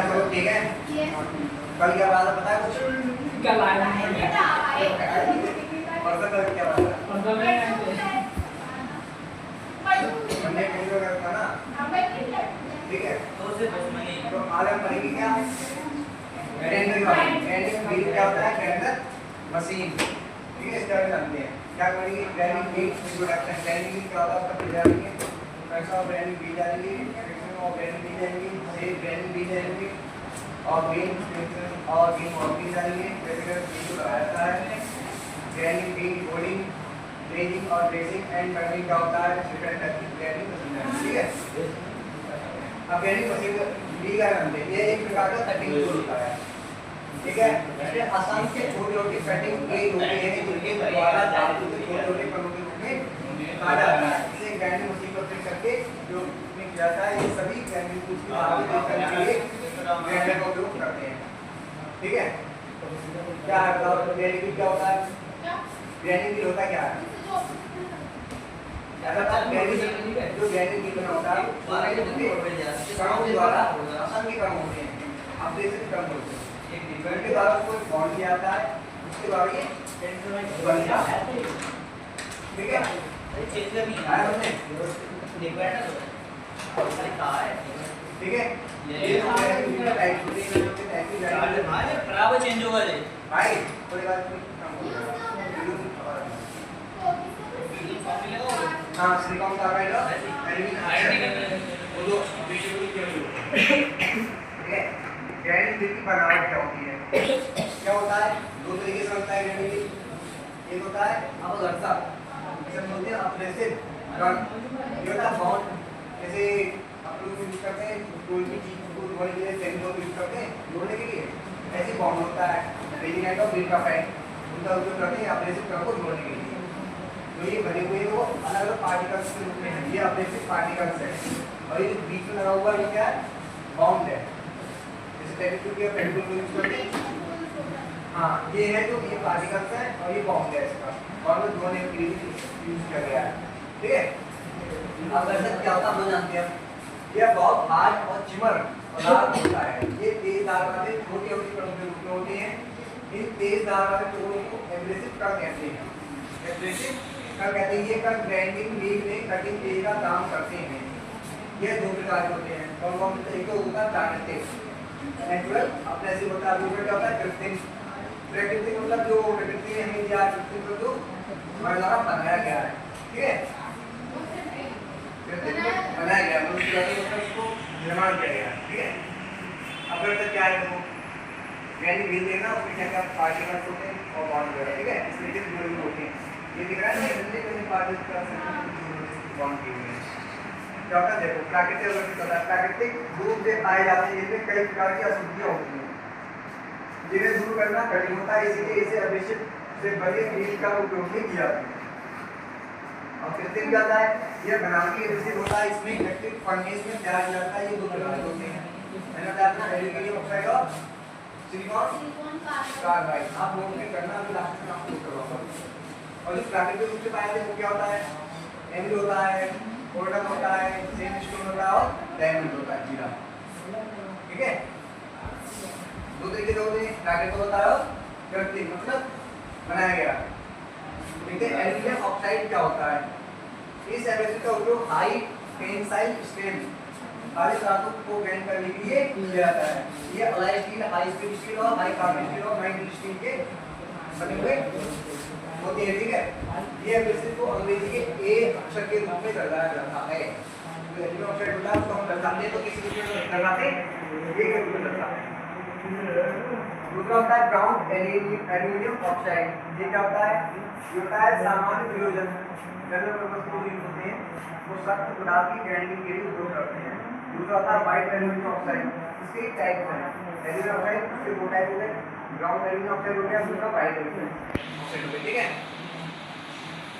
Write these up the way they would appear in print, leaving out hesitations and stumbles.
करो, ठीक है। कल क्या बात है पता है कुछ? कल आया है परसों कल क्या बात है? परसों में मंडे वीडियो करता ना, ठीक है। तो आज हम पढ़ेंगे क्या? ग्राइंडर क्या होता है? ग्राइंडर मशीन, ठीक है। इसके बारे में जानते हैं क्या करेंगे। Grinding wheel introduction. ग्राइंडिंग क्या होता है उसका फिर जानेंगे। कैसा ग्राइंडिंग व्हील जानेंगे, फ्रिक्शन ऑफ ग्राइंडिंग व्हील जानेंगे, सेफ ग्राइंडिंग व्हील जानेंगे और व्हील फ्रिक्शन और व्हील मॉडलिंग जानेंगे। कैसे कैसे व्हील को लगाया जाता है। ग्राइंडिंग व्हील होल्डिंग, ब्लेडिंग और ब्रेसिंग एंड टर्निंग क्या होता है। डिफरेंट टाइप की ग्राइंडिंग मशीन है, ठीक है। अब ग्राइंडिंग मशीन व्हील का नाम है, ये एक प्रकार का कटिंग टूल होता है, ठीक है। इसमें आसान से छोटी-छोटी कटिंग की होती है जिनके द्वारा धातु के छोटे-छोटे कणों के रूप में काटा जाता है। इसे ग्राइंडिंग मशीन पर फिट करके जो में किया जाता है। ये सभी ग्राइंडिंग टूल्स की धातु को करने के लिए ग्राइंडर का उपयोग करते हैं, ठीक है। क्या है बताओ, ग्राइंडिंग क्या होता है? ग्राइंडिंग व्हील होता क्या है? ऐसा था ग्राइंडिंग जो ग्राइंडिंग व्हील बना होता है कणों के द्वारा असंख्य कण होते हैं, आप देख सकते कण होते हैं। एक डिफरेंट के द्वारा कोई बॉन्ड किया जाता है, उसके द्वारा ये बन जाता है, ठीक है। चेतला भी आया हमने डिफरेंट है, अरे कहां है, ठीक है। ये ग्राइंडिंग व्हील टाइप होती है, जो कि टाइप की चार्ज मारे खराब चेंज होगा रे भाई कोई बात नहीं, काम हो जाएगा। हाँ सिलिकॉन कार्बाइड और एल्यूमिनियम ऑक्साइड, वो दो बेसिकली क्या होता है, ठीक है। ग्राइंडिंग व्हील की बनावट क्या होती है? क्या होता है? दो तरीके से बनता है ग्राइंडिंग व्हील। एक होता है अपघर्षक, इसे बोलते हैं अब्रेसिव कण। ये होता है बॉन्ड, जैसे आप लोग यूज करते हैं कोई भी चीज को धोने के लिए केमिकल यूज करते हैं धोने के लिए, ऐसे बॉन्ड होता है। रेजिनेट और ग्रेफाइट उनका उपयोग करते हैं अब्रेसिव कण को धोने के लिए। तो ये बने हुए वो अलग अलग पार्टिकल्स के रूप में है, ये अब्रेसिव पार्टिकल्स है। और ये बीच में लगा हुआ ये क्या है? बॉन्ड है, जैसे टेक्निकल के पेंडुलम को यूज करते हैं। हाँ ये है जो ये पार्टिकल्स है और ये बॉन्ड है इसका, और वो दोनों के लिए यूज किया गया है, ठीक है। अपघर्षक क्या होता है हम जानते हैं। ये बहुत हार्ड और चिमर पदार्थ होता है। ये तेज धार वाले छोटे-छोटे कणों के रूप में होते हैं। इन तेज धार वाले कणों को एब्रेसिव कण कहते हैं। एब्रेसिव कण कहते हैं। ये कण ग्राइंडिंग व्हील में कटिंग के का काम करते हैं। ये दो प्रकार के होते हैं, कौन-कौन से? एक तो होता है प्राकृतिक नेचुरल, अपने ऐसे होता है। दूसरा क्या होता है? कृत्रिम। प्राकृतिक मतलब जो प्रकृति ने हमें दिया, कृत्रिम जो हमारे द्वारा बनाया गया है, ठीक है। कृत्रिम बनाया गया मतलब उसको निर्माण किया गया, ठीक है। अपघर्षक क्या है? वो ग्राइंडिंग व्हील देखना, उसमें क्या-क्या पार्टिकल्स होते हैं और बॉन्ड वगैरह, ठीक है। इसमें जो होते हैं ये दिख रहा है ना, कितने पार्टिकल्स बॉन्ड किए हुए हैं। क्या होता है देखो, प्राकृतिक होता है। प्राकृतिक रूप से पाए जाते हैं, जिनमें कई प्रकार की अशुद्धियां होती हैं, जिन्हें दूर करना कठिन होता है, इसीलिए इसे अब्रेसिव से बने व्हील का उपयोग नहीं किया जाता है। और कृत्रिम क्या होता है? यह बनावटी एब्रेसिव होता है, इसमें इलेक्ट्रिक फर्नेस में तैयार किया जाता है। ये दो प्रकार के होते हैं, मैंने बताया था, एल्यूमिनियम ऑक्साइड और सिलिकॉन कार्बाइड। आप नोट में करना, अभी लास्ट में आपको करवाऊंगा। और जो प्राकृतिक रूप से पाए जाते हैं वो क्या होता है? एमरी होता है, गोल्डन होता है, सेमस्टोन होता है और डायमंड होता है, जीरा, ठीक है। दो तरीके से होते हैं, प्राकृतिक होता है और कृत्रिम मतलब बनाया गया, ठीक है। एल्यूमिनियम ऑक्साइड क्या होता है? इस एब्रेसिव का उपयोग हाई टेंसाइल स्ट्रेंथ वाले धातु को ग्राइंड करने के लिए किया जाता है। ये अलाइ स्टील, हाई स्पीड स्टील और हाई कार्बन स्टील और माइल्ड स्टील के बने हुए होते हैं, ठीक है। ये एब्रेसिव को अंग्रेजी के ए अक्षर के रूप में दर्शाया जाता है। जो एल्यूमिनियम ऑक्साइड होता है उसको हम दर्शाते हैं तो किसी रूप में दर्शाते हैं, ये के रूप में दर्शाते हैं। दूसरा होता है ब्राउन एल्यूमिनियम ऑक्साइड। ये क्या होता है? ये होता है सामान्य प्रयोजन, जनरल पर्पस के लिए होते हैं, वो सख्त पदार्थ की ग्राइंडिंग के लिए उपयोग करते हैं। दूसरा होता है व्हाइट एल्यूमिनियम ऑक्साइड, इसके टाइप्स हैं। एल्यूमिनियम ऑक्साइड इसके दो टाइप हो गए, ब्राउन एल्यूमिनियम ऑक्साइड हो गया, दूसरा व्हाइट एल्यूमिनियम ऑक्साइड हो गया, ठीक है।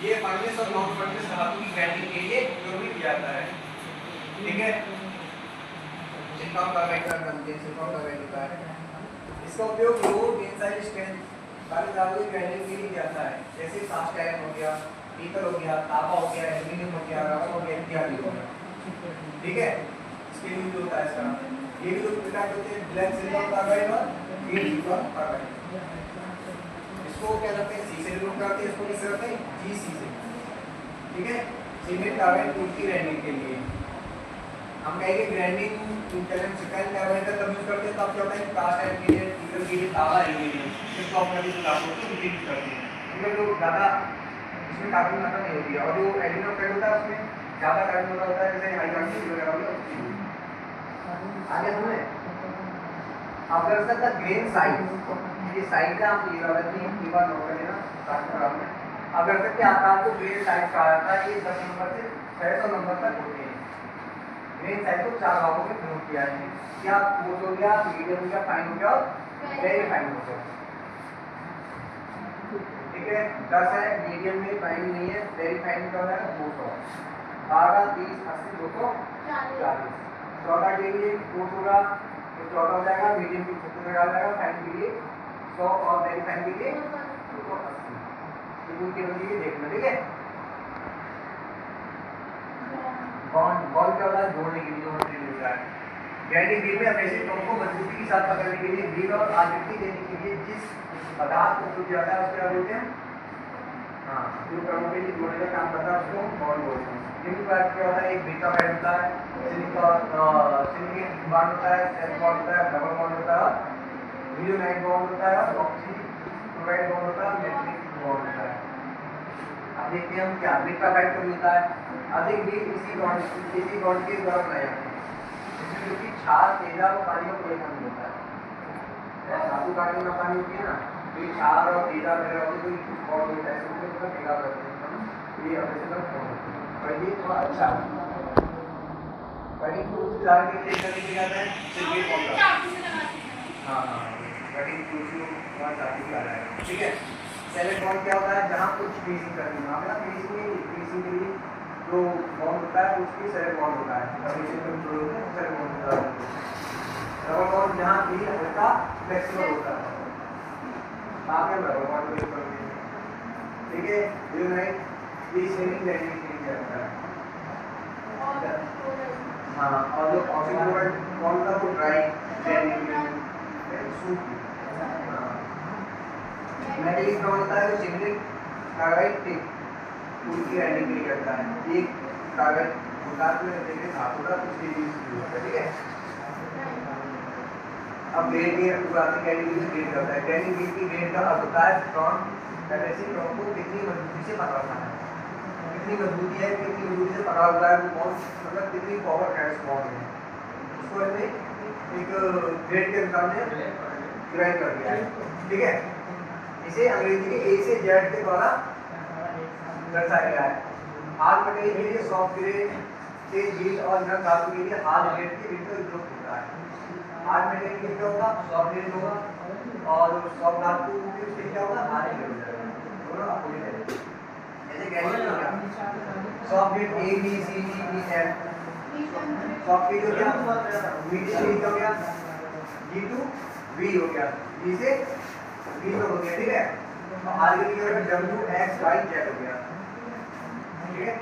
ये फर्नेस और नॉन फर्नेस धातु की ग्राइंडिंग के लिए उपयोग में किया जाता है, ठीक है। सिलिकॉन कार्बाइड का सिलिकॉन कार्बाइड होता है, इसका उपयोग लो टेंसाइल स्ट्रेंथ वाले धातु की ग्राइंडिंग के लिए किया जाता है, जैसे कास्ट आयरन हो गया, पीतल हो गया, तांबा हो गया, एल्यूमिनियम हो गया, रबर हो गया इत्यादि हो गया, ठीक है। इसके लिए जो होता है इसका ये भी दूसरे टाइप होते हैं ब्लैक सिलिकॉन कार्बाइड और ग्रीन सिलिकॉन कार्बाइड। इसको क्या करते हैं सी से रिमूव करते हैं, इसको किससे करते हैं GC से, ठीक है। सीमेंट कार्बाइड टूल की ग्राइंडिंग के लिए हम कहेंगे ग्राइंडिंग इंटरनेट चिकन कार्बाइड का यूज करते हैं, तो अब क्या होता है कास्ट इंग्रेडिएंट नीडल के लिए तांबा इंग्रेडिएंट इसको अपने भी सुधार को यूज करते हैं, क्योंकि जो ज़्यादा इसमें कार्बन मात्रा नहीं होती है और जो एल्यूमिनियम ऑक्साइड होता है उसमें ज़्यादा कार्बन मात्रा होता है, जैसे हाई कार्बन वगैरह होता है। आगे सुने अब कर सकता ग्रेन साइज, ये साइज का आप ये वाला थी एक बार नोट कर लेना साथ में। अब कर सकते आकार को ग्रेन साइज कहा जाता है, ये 10 नंबर से 600 नंबर तक होते हैं। ग्रेन साइज को 4 भागों में नोट किया है, क्या कोर्स हो गया, मीडियम हो गया, फाइन हो गया और वेरी फाइन हो गया, ठीक है। 10 है, मीडियम में फाइन नहीं है, वेरी फाइन का है 200, 12 30 80 240, 14 के लिए कोर्स होगा तो 14 हो जाएगा, मीडियम की 70 में डाल जाएगा, फाइन के लिए 100 और वेरी फाइन के लिए 280, के लिए देखना, ठीक है। बॉन्ड बॉन्ड क्या होता है जोड़ने के लिए, जो मटेरियल होता है। ग्राइंडिंग व्हील में एब्रेसिव टॉप को मजबूती के साथ पकड़ने के लिए व्हील और आकृति देने के लिए जिस पदार्थ को छूट जाता है उसको क्या बोलते हैं, हाँ जो कर्मों के लिए जोड़ने का काम करता है उसको बॉन्ड बोलते हैं। जिन पर क्या होता है एक बीटा पैड होता है, सिलिकॉन बॉन्ड होता है, सेल्फ बॉन्ड होता है, डबल बॉन्ड होता है, वीडियोनाइट बॉन्ड होता है, ऑक्सी क्लोराइड बॉन्ड होता है, मेटलिक बॉन्ड होता है। अब देखते हैं हम क्या बीटा पैड को मिलता है, अधिक भी इसी बॉन्ड के द्वारा बनाए जाते हैं, इसमें जो कि क्षार तेजाब और पानी का प्रयोग नहीं होता है। धातु काटने में पानी होती है ना, तो ये क्षार और तेजाब वगैरह होते हैं, तो बॉन्ड होता है उसमें उसका टेका करते हैं, तो ये अपने से बॉन्ड पर ये थोड़ा अच्छा है। कटिंग टूल्स उदाहरण के लिए करने के जाता है सिर्फ बॉन्ड, हाँ हाँ कटिंग टूल्स वहाँ चाकू भी आ रहा है, ठीक है। सेलेक्ट बॉन्ड क्या होता है, जहाँ कुछ फिनिशिंग करनी है ना, फिनिशिंग के लिए जो बॉन्ड होता है उसकी सेलेक्ट बॉन्ड होता है, कंडीशन कंट्रोल होता है सेलेक्ट बॉन्ड होता है। रबर बॉन्ड जहाँ भी हल्का फ्लेक्सिबल होता है, आगे हम रबर बॉन्ड को यूज करते हैं, ठीक है। यूनाइट ये सेविंग ग्राइंडिंग करता है, हाँ और जो ऑक्सीक्लोराइड बॉन्ड का वो ड्राई ग्राइंडिंग सूख, मेटलिक बॉन्ड होता है जो सिंगल कार्बाइड टिप टूल की ग्राइंडिंग के लिए करता है, एक कार्बाइड उतार में देखे धातु का उसके लिए यूज होता है, ठीक है। अब ग्रेड की पुरानी ग्राइंडिंग से ग्रेड करता है, ग्राइंडिंग व्हील की ग्रेड का अर्थ होता है फ्रंट एब्रेसिव टॉप को कितनी मजबूती से पकड़ना है, कितनी मजबूती है, कितनी मजबूती से पकड़ा हुआ है वो बॉन्ड, मतलब कितनी पावर है उस बॉन्ड में, उसको हमने एक ग्रेड के अनुसार में ग्राइंड कर दिया है, ठीक है। इसे अंग्रेजी के ए से जेड के द्वारा दर्शाया गया है। हार्ड मटेरियल के लिए सॉफ्ट ग्रेड के व्हील और नट धातु के लिए हार्ड ग्रेड के व्हील का उपयोग होता है। हार्ड मटेरियल के लिए क्या होगा, सॉफ्ट ग्रेड होगा, और सॉफ्ट धातु के लिए क्या होगा, हार्ड ग्रेड हो जाएगा, दोनों अपोजिट है। जैसे ग्राइंडिंग हो गया soft grade A B C D E F, soft grade हो गया, मीडियम हो गया, जी टू वी हो गया, जी से वी हो गया, ठीक है। और हार्ड ग्रेड हो गया डब्ल्यू एक्स वाई जेड हो गया, ठीक है।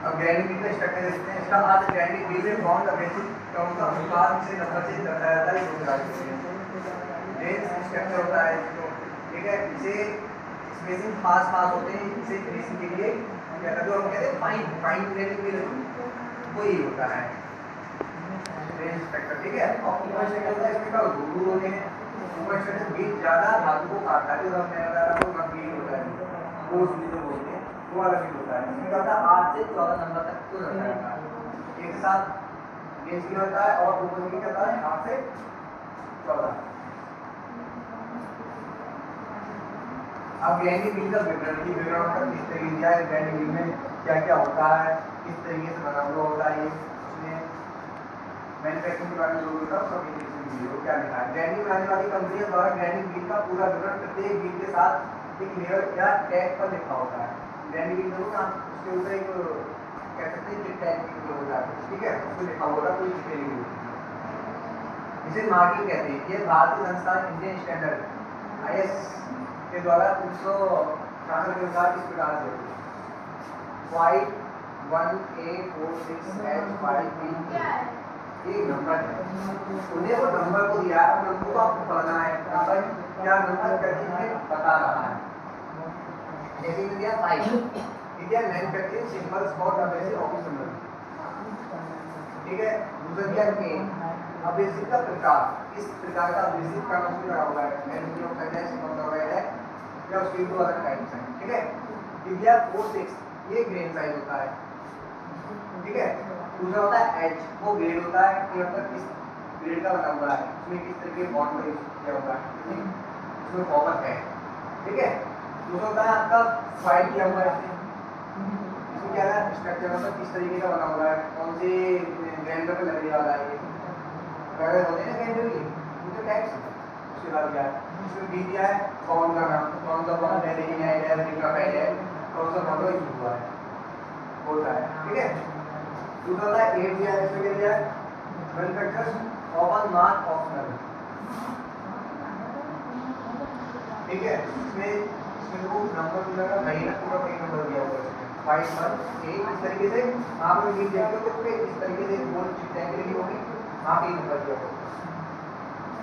अब ग्राइंडिंग व्हील का स्ट्रक्चर देखते हैं, इसका अर्थ ग्राइंडिंग व्हील में बॉन्ड एब्रेसिव टर्म का अनुपात से नंबर से दर्शाया जाता है, रेंज स्ट्रक्चर होता है इसको, ठीक है। इसे स्पेसिंग पास होते हैं, इसे फिनिशिंग के लिए क्या करते हैं, हम कहते हैं फाइन ग्राइंडिंग व्हील वही होता है रेंज स्ट्रक्चर, ठीक है। और ऊपर से क्या होता है, इसमें क्या रूल होते हैं, ऊपर से बीच ज्यादा धातु को काटता है, जो हमने बताया था वो व्हील होता है, वो जो बोलते हैं वो वाला व्हील होता है। इसमें क्या होता है 8 से 14 नंबर तक को रखा जाता है, एक साथ गेज की होता है, और ऊपर की क्या होता है 8 से 14। अब ग्राइंडिंग व्हील का विवरण का किस तरीके दिया है, ग्राइंडिंग व्हील में क्या क्या होता है, किस तरीके से बना हुआ होता है, उसमें मैन्युफैक्चरिंग के बारे में जो होता है सब वीडियो क्या लिखा है। ग्राइंडिंग बनाने वाली कंपनियों द्वारा ग्राइंडिंग व्हील का पूरा विवरण प्रत्येक व्हील के साथ एक लेयर या टैग पर लिखा होता है। ग्राइंडिंग व्हील जो ना उसके ऊपर एक कह सकते हैं टैग भी होता है, ठीक है, उसमें लिखा होगा कोई डिटेलिंग होती है, इसे मार्किंग कहते हैं। ये भारतीय संस्थान इंडियन स्टैंडर्ड IS के द्वारा 1966 के अनुसार इस प्रकार से व्हाइट 1A46H5B एक नंबर है। उन्हें वो नंबर को दिया है, नंबर को आपको पढ़ना है। नंबर क्या नंबर करके बता रहा है। जैसे कि दिया 5 दिया manufacturing symbols for the basic office number. ठीक है, दूसरा दिया के अब बेसिक का प्रकार, इस प्रकार का बेसिक का नाम लगा हुआ है एल्यूमिनियम ऑक्साइड है, सिलिकॉन ऑक्साइड है या उसके दो अलग टाइप्स हैं। ठीक है, दिया 4-6 ये ग्रेन साइज होता है। ठीक है, दूसरा होता है एच, वो ग्रेड होता है कि मतलब किस ग्रेड का बना हुआ है, उसमें किस तरह के बॉन्ड का यूज किया हुआ है, उसमें कॉपर है। ठीक है, दूसरा होता है आपका फाइल किया हुआ है, इसमें क्या है स्ट्रक्चर मतलब किस तरीके का बना हुआ है, कौन से ग्राइंडर पे लगने वाला है, वगैरह होते हैं ना ग्राइंडर के उनके टाइप्स। उसके बाद क्या है, इसमें भी दिया है बॉन्ड का नाम, कौन सा बॉन्ड है, लेकिन है ग्राफाइट है, कौन सा बॉन्ड यूज हुआ है होता है। ठीक है, दूसरा होता है 8 दिया है, इसमें क्या दिया है मैन्युफैक्चरर्स ओपन मार्क ऑप्शनल। ठीक है, इसमें वो नंबर मिलेगा महीना पूरा वही नंबर दिया हुआ है 5 मंथ एक इस तरीके से आप लोग ये देखते हो तो इस तरीके से बोल चिट्ठी लिखी होगी, आप एक नंबर दिया होगा।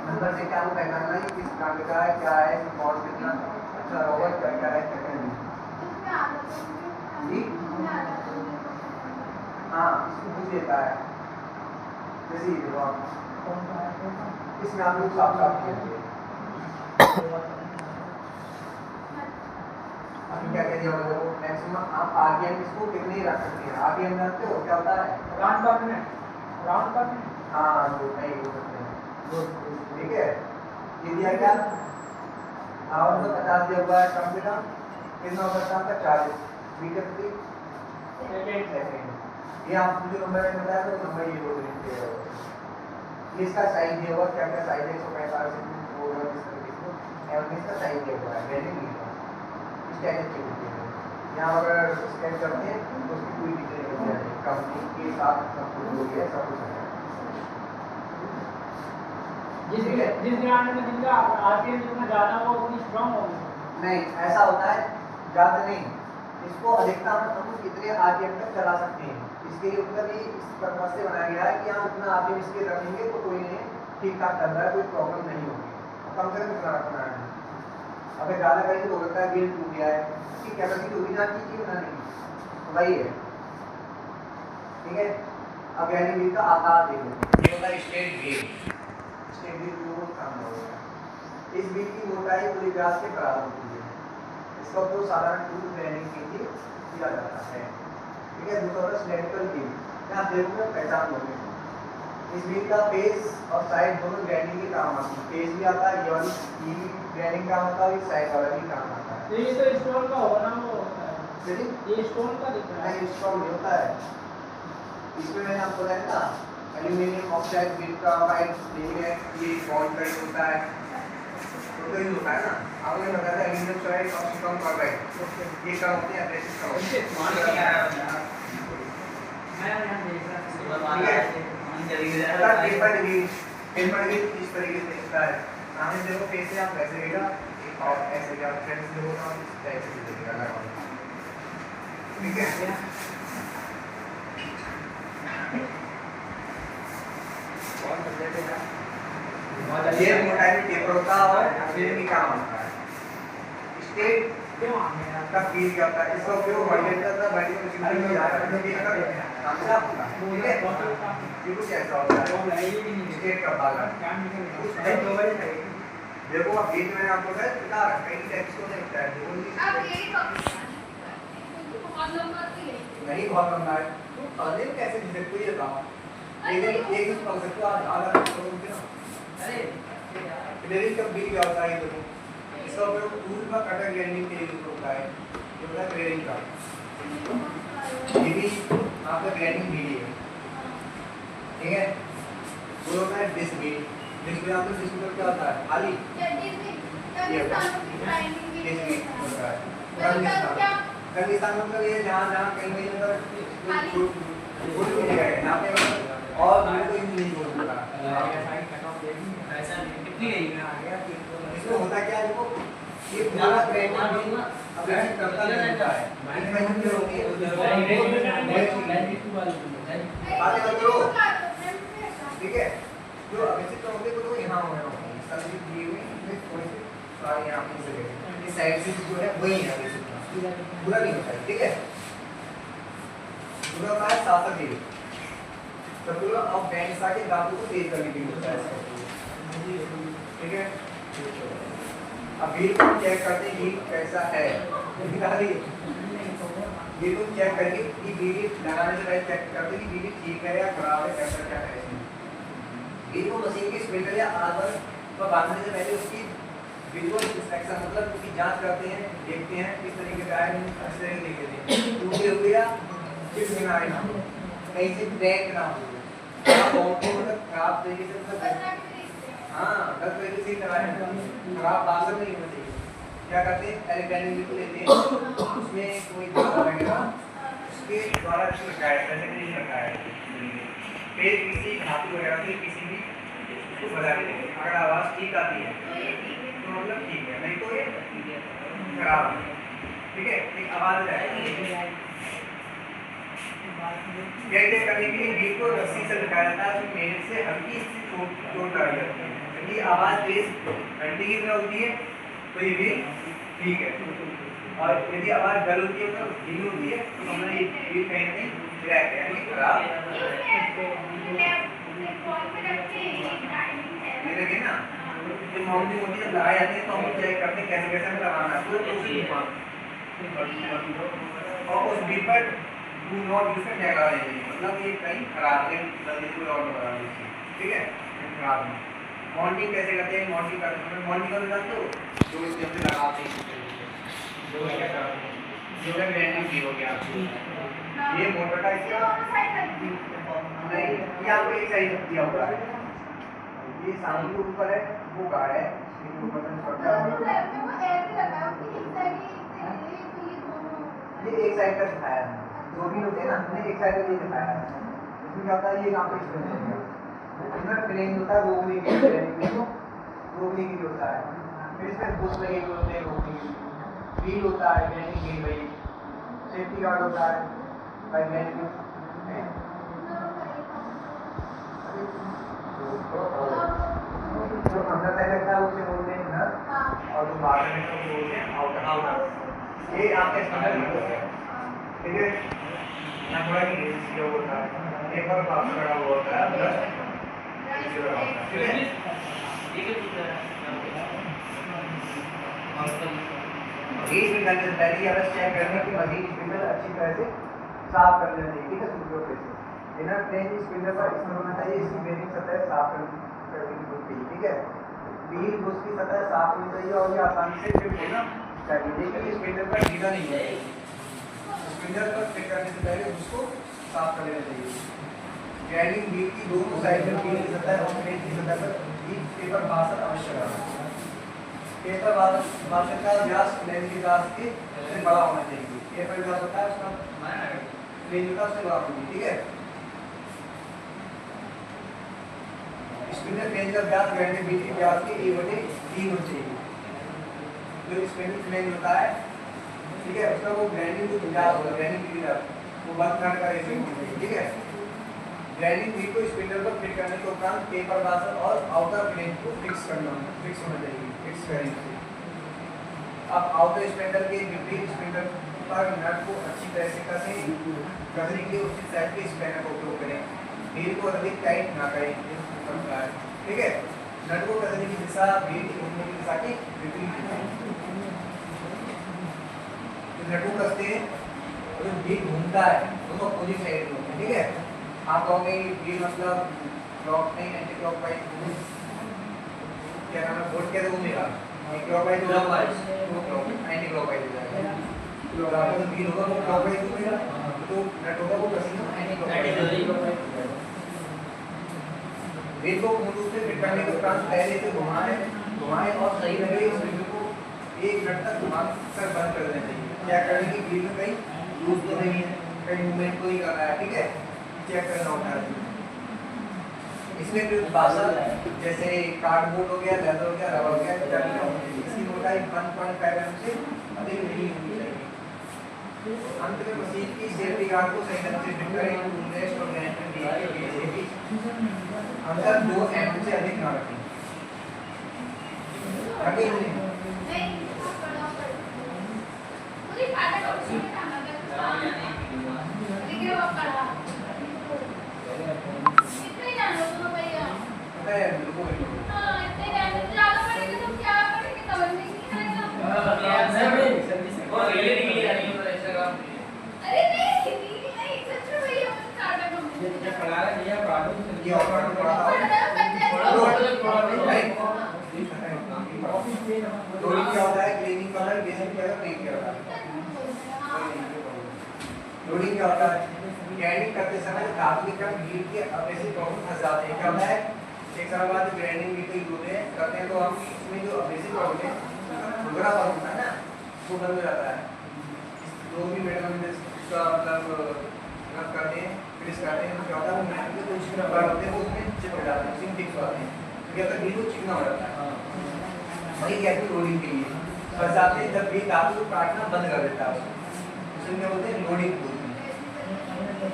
नंबर से क्या वो पहचानना है किस काम का है, क्या है, कौन कितना अच्छा होगा, क्या क्या है, क्या नहीं। जी हाँ, इसको पूछ लेता है जैसे ये देखो आप इसमें आप लोग साफ साफ कीजिए अभी क्या कह दिया होगा। देखो मैक्सिमम आप आरपीएम इसको कितने रख सकते हैं, आरपीएम जानते हो क्या होता है, राउंड पर मिनट हाँ जो नहीं हो सकते हैं। ठीक है, ये दिया क्या 50 दिया हुआ है, कम से कम कितना हो सकता है आपका 40 मीटर प्रति सेकेंड। ये आप जो नंबर है बताया तो नंबर ये हो गया है। ये इसका साइज दिया हुआ, क्या क्या साइज है 145 से होगा इस तरीके से, एवं इसका साइज दिया हुआ है वैल्यू नहीं है इस टाइप की होती है। यहाँ अगर स्कैन करते हैं तो उसकी पूरी डिटेल निकल जाती है, कंपनी के साथ सब कुछ हो गया, सब कुछ है। जिस ग्राउंड में जिनका आरपीएम जितना ज़्यादा हो उतनी स्ट्रांग होगी। नहीं ऐसा होता है, ज़्यादा नहीं, इसको अधिकतम हम कितने आरपीएम तक चला सकते हैं, इसके लिए मतलब ये इस पर्पज से बनाया गया है कि हम इतना आरपीएम इसके रखेंगे तो कोई नहीं ठीक ठाक चल रहा है, कोई प्रॉब्लम नहीं होगी, कम से कम इतना रखना है। अगर ज़्यादा कहीं तो हो सकता है गेट टूट गया है, उसकी कैपेसिटी होगी ना चीज़ बनाने की, तो वही है। ठीक है, अब यानी गेट का आकार देख लो, ये होता है स्टेट गेट, स्टेट गेट को काम होगा। इस बीट की मोटाई पूरी व्यास के बराबर होती है, इसका उपयोग साधारण टूल ग्राइंडिंग के लिए किया जाता है। ठीक है, दूसरा होता है सिलेंड्रिकल बीट, यहाँ देखोगे पहचान होगी, इस बीट का फेस और साइड दोनों ग्राइंडिंग के काम आती है, फेस भी आता है ये वाली ये भी ग्राइंडिंग काम आता है, साइड वाला भी काम आता है। तो ये तो स्टोन का होगा ना, वो होता है ये स्टोन का दिख रहा है, नहीं स्टोन नहीं होता है, इसमें मैंने आपको बताया ना एल्यूमिनियम ऑक्साइड बीट का वाइट है, ये बॉन्ड का होता है, तो ये होता है ना, आपने बताया था एल्यूमिनियम ऑक्साइड और सिलिकॉन कार्बाइड ये क्या होते हैं, एब्रेसिव का होता है। मान के आया यार, मैं यहां देख रहा था सुबह मान आया थे मान चली गया था पेपर भी इस तरीके से दिखता है, सामने देखो फेस से आप वैसे देगा और ऐसे क्या फ्रेंड्स जो होगा इस टाइप से दिखेगा लगा। ठीक है, बहुत सब्जेक्ट है ना, ये मोटाई में टेपर होता है और फिर भी काम आता है। स्टेट क्यों आ गया का फील क्या होता है, इसका उपयोग वर्टिकल का वर्टिकल मशीनरी में ज्यादा करने का काम से आपका। ठीक है, ये कुछ ऐसा होता है स्टेट का भाग है। देखो अब बीच में आपको है बता कई टाइप्स को देखता है, देखो अब ये बहुत लंबा है, नहीं बहुत लंबा है तो पहले कैसे देखो ये बताओ, लेकिन एक ही कॉन्सेप्ट को आप आधा करोगे ना। अरे क्लियरिंग का बिल क्या होता है, ये देखो इसका उपयोग टूल का कटर ग्राइंडिंग के लिए होता है, ये होता है क्लियरिंग का, ये भी आपका ग्राइंडिंग बिल है। ठीक है, वो होता है डिस्क बिल, डिस्क बिल आपको डिस्क बिल क्या होता है खाली कंगिस्तान मतलब ये जहाँ कहीं कहीं मतलब भूल भी जगह है यहाँ पे और मैं तो नहीं बोलूँगा ऐसा नहीं कितनी गई इसमें होता क्या है, देखो ये पूरा ग्राइंडिंग अब ऐसे करता नहीं होता है इसमें हम जो होंगे बातें मत करो ठीक है जो ऐसे तो होंगे तो यहाँ हो रहे होंगे सभी दिए हुए इसमें थोड़ी सी सारे यहाँ पे से इस साइड से जो है वही है पूरा नहीं होता है ठीक है पूरा का साथ दे तो पूरा अब बैंड सा के दांतों को तेज करने के लिए होता है ठीक है अब बीट को चेक करते हैं बीट कैसा है ये तो चेक करके कि बीट लगाने से पहले चेक करते हैं कि बीट ठीक है या खराब है कैसा क्या है इसमें बीट को मशीन के स्प्लिटर या आर्मर पर बांधने से पहले उसकी विजुअल इंस्पेक्शन मतलब उसकी जांच करते हैं देखते हैं किस तरीके का है अच्छे तरीके देख लेते हैं टूटे हुए या चिप्स ना आए ना कहीं से क्रैक ना हो मतलब खराब तरीके से मतलब हाँ गलत तरीके से लगाए खराब बासर नहीं होना चाहिए क्या करते हैं इलेक्ट्रॉनिक को लेते हैं उसमें कोई धागा वगैरह उसके द्वारा लगाया जैसे कि लगाया फिर किसी धातु वगैरह से किसी भी उसको बजा के देंगे अगर आवाज़ ठीक आती है तो मतलब ठीक है नहीं तो ये खराब है ठीक है एक आवाज़ आएगी कैसे करने के लिए बीट को रस्सी से लगाया जाता है उसमें मेहनत से हल्की सी चोट डाली जाती है यदि आवाज़ तेज घंटी की तरह होती है तो ये भी ठीक है और यदि आवाज़ डल होती है तो धीमी होती है तो समझना ये बीट कहीं ना कहीं क्रैक है यानी खराब ये देखिए ना जब माउंटिंग होती है लगाई जाती है तो हम चेक करते हैं कैसे कैसे हमें लगाना है तो उसी और उस बीट पर डू नॉट यूज का टैग लगा देंगे मतलब ये कहीं खराब है जल्दी कोई और बता दीजिए ठीक है खराब है माउंटिंग कैसे करते हैं माउंटिंग करते हैं माउंटिंग करते जानते हो जो इसके अंदर लगाते हैं जो क्या करते हैं जो है ब्रांडिंग की हो गया ये मोटर का इसका नहीं ये आपको एक साइड दिया हुआ है ये सामने के ऊपर है वो गार्ड है इसके ऊपर से ये एक साइड का दिखाया है जो भी होते हैं ना हमने एक साइड का ये दिखाया है इसमें क्या होता है ये यहाँ पे इधर प्लेन होता है रोकने के लिए होता है फिर इसमें बुश लगे हुए होते हैं रोकने के लिए व्हील होता है ब्रेकिंग व्हील भाई सेफ्टी गार्ड होता है भाई ब्रेकिंग जो अंदर साइड रहता है उसे बोलते हैं नट और जो बाहर में तो बोलते हैं आउटर ये आपके स्पीकर होते हैं ठीक है यहाँ थोड़ा कि ये होता है एक बार पास करा हुआ होता है प्लस ठीक है ये निकालने से पहले अगर चेक करना कि मशीन स्पिंडल अच्छी तरह से साफ कर लेना चाहिए ठीक है सूचो पे से इनर प्लेन स्पिंडल पर इसमें होना चाहिए इसकी बेरिंग सतह साफ करने की होती है ठीक है व्हील बुश की सतह साफ होनी चाहिए और ये आसानी से फिट होना चाहिए लेकिन स्पिंडल पर ढीला नहीं है स्पिंडल पर फिट करने से पहले उसको साफ कर लेना चाहिए ग्राइंडिंग व्हील की दोनों साइड में व्हील की सतह और प्लेन की सतह पर व्हील पेपर बासर आवश्यक है पेपर बासर का व्यास प्लेन के व्यास के से बड़ा होना चाहिए पेपर व्यास होता है उसका प्लेन का उससे बड़ा होना चाहिए ठीक है स्पिंडल प्लेन का व्यास ग्राइंडिंग व्हील के व्यास के 1/3 होना चाहिए जो स्पिंडल प्लेन होता है ठीक है उसका वो ग्राइंडिंग जो व्यास होगा ग्राइंडिंग व्हील वो बंद करने का रेशियो होना चाहिए ठीक है ग्राइंडिंग व्हील को स्पिंडल पर फिट करने के उपरांत पेपर बासर और आउटर प्लेन को फिक्स होना चाहिए फिक्स करने से अब आउटर स्पिंडल के विपरीत स्पिंडल पर नट को अच्छी तरह से कसने के लिए उसी साइड के स्पैनर का उपयोग करें व्हील को अधिक टाइट ना करें ठीक है नट को कसने की दिशा व्हील की घूमने की दिशा के विपरीत है नट को कसते हैं और व्हील घूमता है दोनों अपोजिट साइड में होते हैं ठीक है आप कहोगे व्हील मतलब क्लॉक नहीं एंटी क्लॉकवाइज क्या नाम है बोर्ड कैसे घूमेगा क्लॉकवाइज एंटी क्लॉकवाइज हो जाएगा तो आपका व्हील होगा वो क्लॉकवाइज घूमेगा तो नट होगा वो कसिंग एंटी क्लॉकवाइज व्हील को मूल रूप से फिट करने के उपरांत पहले से घुमाएं और सही लगे उस व्हील को एक मिनट तक घुमाकर बंद कर देना चाहिए चेक करने की व्हील में कहीं लूज तो नहीं है कहीं मूवमेंट तो नहीं कर रहा है ठीक है चेक करना होता है इसमें जो बासर जैसे कार्डबोर्ड हो गया लेदर हो गया रबर हो गया इसकी मोटाई 1.5 mm से अधिक नहीं होनी चाहिए। अंत में मशीन की सेफ्टी गार्ड को सही ढंग से फिट करें, टूलनेस्ट और ग्राइंडर के बीच अंतर 2 mm से अधिक ना रखें। रखें नहीं पता है लोगों को और रेले निकली जा रही है तो ऐसा काम ये ऑफर पड़ा लोडिंग क्या होता है, cleaning colour, basic colour, paint क्या होता है। लोडिंग क्या होता है, ग्राइंडिंग करते समय धातु के कण हीट के अब्रेसिव प्रॉब्लम फंस जाते हैं। क्या होता है, एक साल बाद ग्राइंडिंग हीट को यूज करते हैं तो हम इसमें जो अब्रेसिव प्रॉब्लम है खुरदरा फॉर्म होता है ना, वो बंद हो जाता है। जो भी मेटल इसका मतलब रब करते हैं, फिनिश करते हैं तो क्या होता है, वो मेटल के कुछ रबर होते हैं वो उसमें चिपक जाते हैं, सिंक फिक्स होते हैं, तो क्या होता है बिल्कुल चिकना हो जाता है। वही कहते हैं लोडिंग के लिए फंस जाते हैं, जब भी धातु को काटना बंद कर देता है उसमें क्या बोलते हैं, लोडिंग बोलते हैं।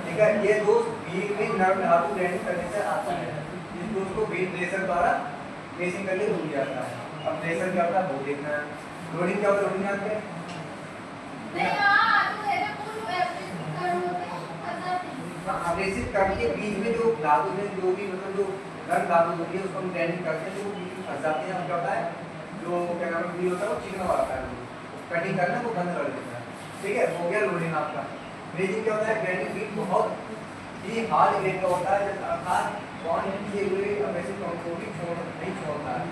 ठीक है, ये दोष बीट में नर्म धातु ग्राइंडिंग करने से आता है। इस दोष को बीट प्रेशर द्वारा प्रेसिंग करके भूल जाता है। अब प्रेशर क्या होता है वो देखना है। लोडिंग क्या होता है, लोडिंग जानते हैं? अब्रेसिव कण के बीच में जो धातु में जो भी मतलब जो नर्म धातु होती है उसको हम ग्राइंडिंग करते हैं तो वो बीच में फंस जाते हैं। अब क्या होता है, जो क्या नाम है बीट होता है वो चिकना हो जाता है, कटिंग करना वो बंद कर देता है। ठीक है, हो गया लोडिंग आपका। ब्रेजिंग क्या होता है, ग्राइंडिंग बीट बहुत ही हार्ड ग्रेड का होता है, अर्थात बॉन्ड किए हुए अब्रेसिव कण को भी नहीं छोड़ता है।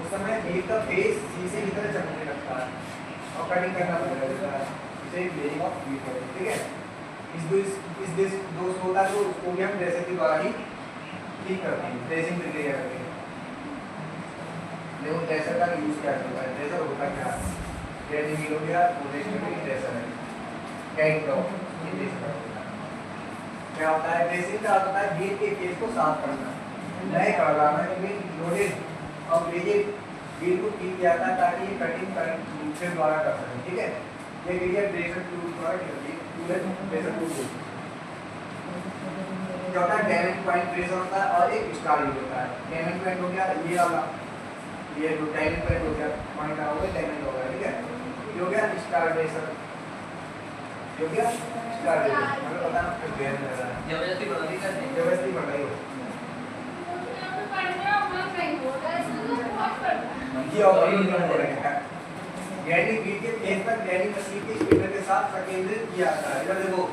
उस समय बीट का फेस शीशे की तरह चमकने लगता है और कटिंग करना बंद कर देता है। इसे ब्रेजिंग ऑफ बीट कहते हैं। ठीक है, इस दोष होता है तो उसको भी हम ड्रेसिंग के द्वारा ही ठीक करते हैं, ड्रेसिंग प्रक्रिया करते हैं। देखो ड्रेसर का यूज क्या होता है, ड्रेसर होता क्या है, ग्राइंडिंग व्हील हो गया, टूलनेस्ट में ड्रेसर है, कैंट टॉप ये ड्रेसर होता है। क्या होता है, ड्रेसिंग का होता है बीट के केस को साफ करना, नए करवाना में लोडेड और ब्रेजेड बीट को ठीक किया जाता है ताकि ये कटिंग करंट से द्वारा कर सकें। ठीक है, ये क्रिया ड्रेसर टूल द्वारा की जाती है। ड्रेसर टूल क्या होता है, डैमेज पॉइंट ड्रेसर होता है और एक स्टार यूज होता है। डैमेज पॉइंट हो गया ये वाला, ये जो डैमेज पॉइंट हो गया, पॉइंट आ गया डैमेज हो गया। ठीक है, ये हो गया स्टार ड्रेसर, ये हो गया स्टार ड्रेसर। मतलब पता ना फिर बेहद लग रहा है, जबरदस्ती बढ़ती करते हैं। जबरदस्ती बढ़ रही हो ये और हो रहा है। ग्राइंडिंग बीट के फेस पर ग्राइंडिंग मशीन के स्पिनर के साथ संकेंद्रित किया जाता है। इधर देखो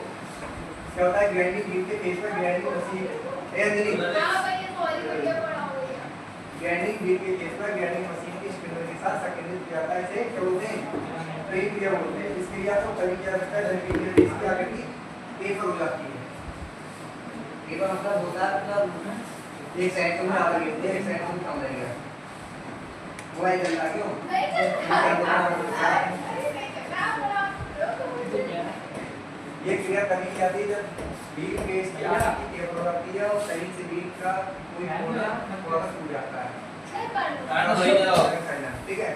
क्या होता है, ग्राइंडिंग बीट के फेस पर ग्राइंडिंग मशीन ग्राइंडिंग बीट के फेस पर ग्राइंडिंग मशीन के स्पिनर के साथ संकेंद्रित किया जाता है। इसे क्या बोलते हैं, ट्रेन क्रिया बोलते हैं। इस क्रिया को तभी किया जाता है जब क्रिया इसकी आगे की पेपर हो जाती है। पेपर मतलब होता है मतलब एक साइड में आगे गिरती है, एक साइड में कम रहेगा। वो आई चलता क्यों ये क्रिया तभी की जाती है जब बीट बेस की आगे की पेपर हो जाती है और सही से बीट का कोई कोना थोड़ा सा टूट जाता है। ठीक है,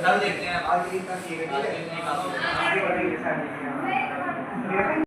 कल देखते हैं आज इतना ठीक है। ठीक है, आगे बढ़ेंगे।